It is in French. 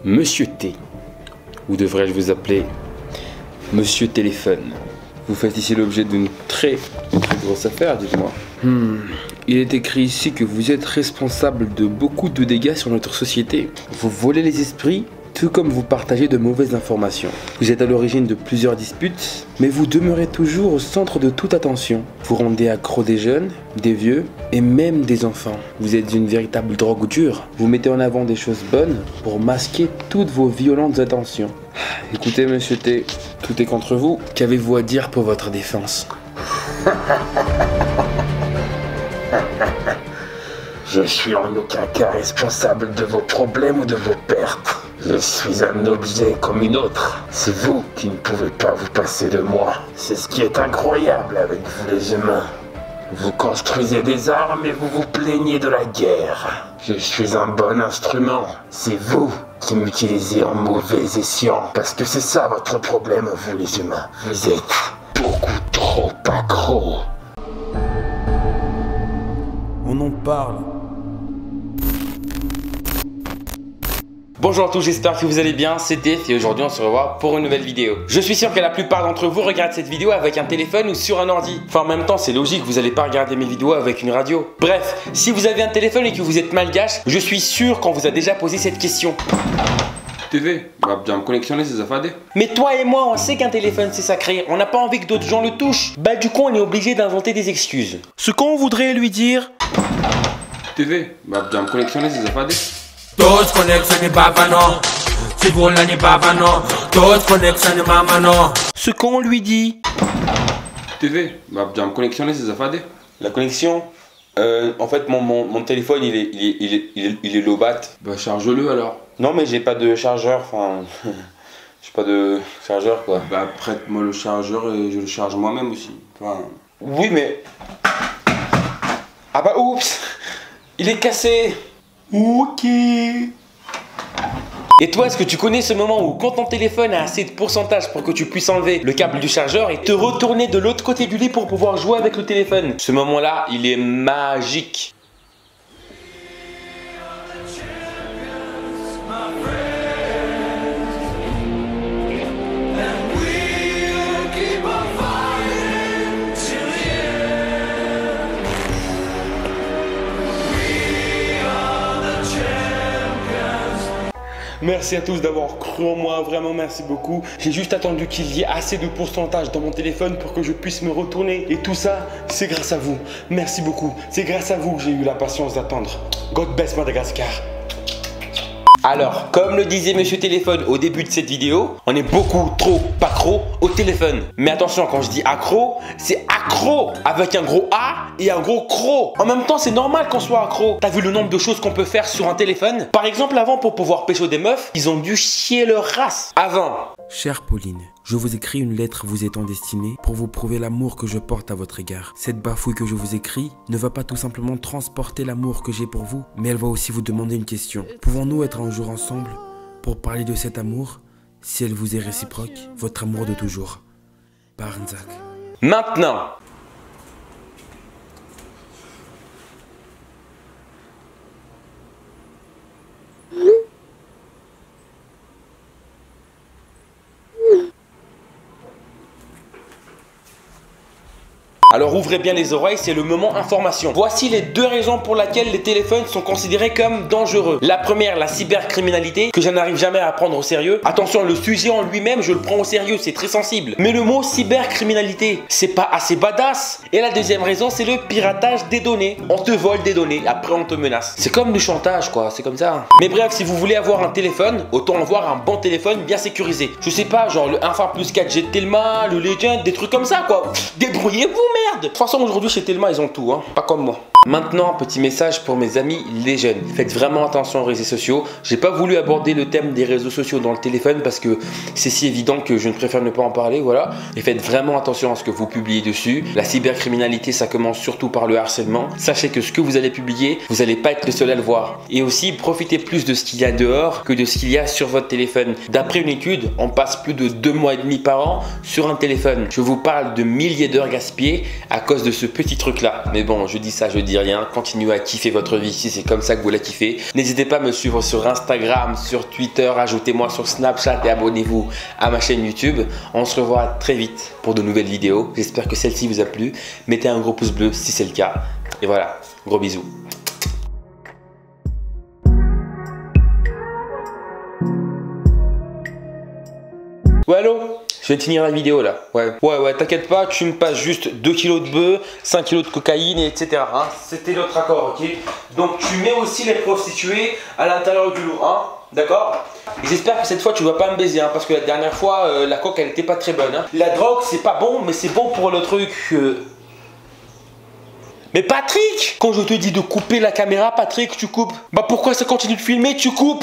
Monsieur T, ou devrais-je vous appeler Monsieur Téléphone? Vous faites ici l'objet d'une très grosse affaire, dites-moi. Il est écrit ici que vous êtes responsable de beaucoup de dégâts sur notre société. Vous volez les esprits, tout comme vous partagez de mauvaises informations. Vous êtes à l'origine de plusieurs disputes, mais vous demeurez toujours au centre de toute attention. Vous rendez accro des jeunes, des vieux et même des enfants. Vous êtes une véritable drogue dure. Vous mettez en avant des choses bonnes pour masquer toutes vos violentes intentions. Écoutez, monsieur T, tout est contre vous. Qu'avez-vous à dire pour votre défense? Je suis en aucun cas responsable de vos problèmes ou de vos pertes. Je suis un objet comme une autre. C'est vous qui ne pouvez pas vous passer de moi. C'est ce qui est incroyable avec vous les humains. Vous construisez des armes et vous vous plaignez de la guerre. Je suis un bon instrument. C'est vous qui m'utilisez en mauvais escient. Parce que c'est ça votre problème, vous les humains. Vous êtes beaucoup trop accros. On en parle. Bonjour à tous, j'espère que vous allez bien, c'est Def et aujourd'hui on se revoit pour une nouvelle vidéo. Je suis sûr que la plupart d'entre vous regardent cette vidéo avec un téléphone ou sur un ordi. Enfin en même temps c'est logique, vous n'allez pas regarder mes vidéos avec une radio. Bref, si vous avez un téléphone et que vous êtes malgache, je suis sûr qu'on vous a déjà posé cette question. TV, va bien me connectionner ces affaires. Mais toi et moi on sait qu'un téléphone c'est sacré, on n'a pas envie que d'autres gens le touchent. Bah du coup on est obligé d'inventer des excuses. Ce qu'on voudrait lui dire... TV, va bien me connectionner ces affaires. Todos conexão baba non, si vous l'avez baba non. Todos conexão mama non. Ce qu'on lui dit... TV, va bien me connectionner ces affaires. La connexion... en fait mon téléphone il est low-bat. Bah charge-le alors. Non mais j'ai pas de chargeur, enfin... j'ai pas de chargeur quoi. Bah prête-moi le chargeur et je le charge moi-même aussi. Enfin... Oui mais... Ah bah oups! Il est cassé! Ok. Et toi, est-ce que tu connais ce moment où quand ton téléphone a assez de pourcentage pour que tu puisses enlever le câble du chargeur et te retourner de l'autre côté du lit pour pouvoir jouer avec le téléphone? Ce moment-là, il est magique. Merci à tous d'avoir cru en moi, vraiment merci beaucoup. J'ai juste attendu qu'il y ait assez de pourcentage dans mon téléphone pour que je puisse me retourner. Et tout ça, c'est grâce à vous. Merci beaucoup. C'est grâce à vous que j'ai eu la patience d'attendre. God bless Madagascar. Alors, comme le disait Monsieur Téléphone au début de cette vidéo, on est beaucoup trop accro au téléphone. Mais attention, quand je dis accro, c'est accro avec un gros A et un gros cro. En même temps, c'est normal qu'on soit accro. T'as vu le nombre de choses qu'on peut faire sur un téléphone? Par exemple, avant, pour pouvoir pécho des meufs, ils ont dû chier leur race. Avant. Chère Pauline, je vous écris une lettre vous étant destinée pour vous prouver l'amour que je porte à votre égard. Cette bafouille que je vous écris ne va pas tout simplement transporter l'amour que j'ai pour vous, mais elle va aussi vous demander une question. Pouvons-nous être un jour ensemble pour parler de cet amour, si elle vous est réciproque, votre amour de toujours? Barnzak. Maintenant. Alors ouvrez bien les oreilles, c'est le moment information. Voici les deux raisons pour lesquelles les téléphones sont considérés comme dangereux. La première, la cybercriminalité, que je n'arrive jamais à prendre au sérieux. Attention, le sujet en lui-même, je le prends au sérieux, c'est très sensible. Mais le mot cybercriminalité, c'est pas assez badass. Et la deuxième raison, c'est le piratage des données. On te vole des données, après on te menace. C'est comme du chantage quoi, c'est comme ça. Mais bref, si vous voulez avoir un téléphone, autant avoir un bon téléphone bien sécurisé. Je sais pas, genre le Infa Plus 4G de Telma, le Legend, des trucs comme ça quoi. Débrouillez-vous merde. De toute façon aujourd'hui chez Telma ils ont tout hein, pas comme moi. Maintenant, petit message pour mes amis les jeunes. Faites vraiment attention aux réseaux sociaux. J'ai pas voulu aborder le thème des réseaux sociaux dans le téléphone parce que c'est si évident que je ne préfère ne pas en parler, voilà. Et faites vraiment attention à ce que vous publiez dessus. La cybercriminalité, ça commence surtout par le harcèlement. Sachez que ce que vous allez publier, vous n'allez pas être le seul à le voir. Et aussi, profitez plus de ce qu'il y a dehors que de ce qu'il y a sur votre téléphone. D'après une étude, on passe plus de 2 mois et demi par an sur un téléphone. Je vous parle de milliers d'heures gaspillées à cause de ce petit truc là. Mais bon, je dis ça, je dis dis rien, continuez à kiffer votre vie si c'est comme ça que vous la kiffez. N'hésitez pas à me suivre sur Instagram, sur Twitter, ajoutez-moi sur Snapchat et abonnez-vous à ma chaîne YouTube. On se revoit très vite pour de nouvelles vidéos. J'espère que celle-ci vous a plu. Mettez un gros pouce bleu si c'est le cas. Et voilà, gros bisous. Ouais, allô? Je viens de finir la vidéo là. Ouais, t'inquiète pas, tu me passes juste 2 kg de bœuf, 5 kg de cocaïne, etc. Hein. C'était notre accord, ok? Donc tu mets aussi les prostituées à l'intérieur du lot, hein? D'accord? Et j'espère que cette fois tu vas pas me baiser, hein, parce que la dernière fois, la coque elle était pas très bonne. Hein. La drogue c'est pas bon, mais c'est bon pour le truc. Mais Patrick! Quand je te dis de couper la caméra, Patrick, tu coupes. Bah pourquoi ça continue de filmer, tu coupes?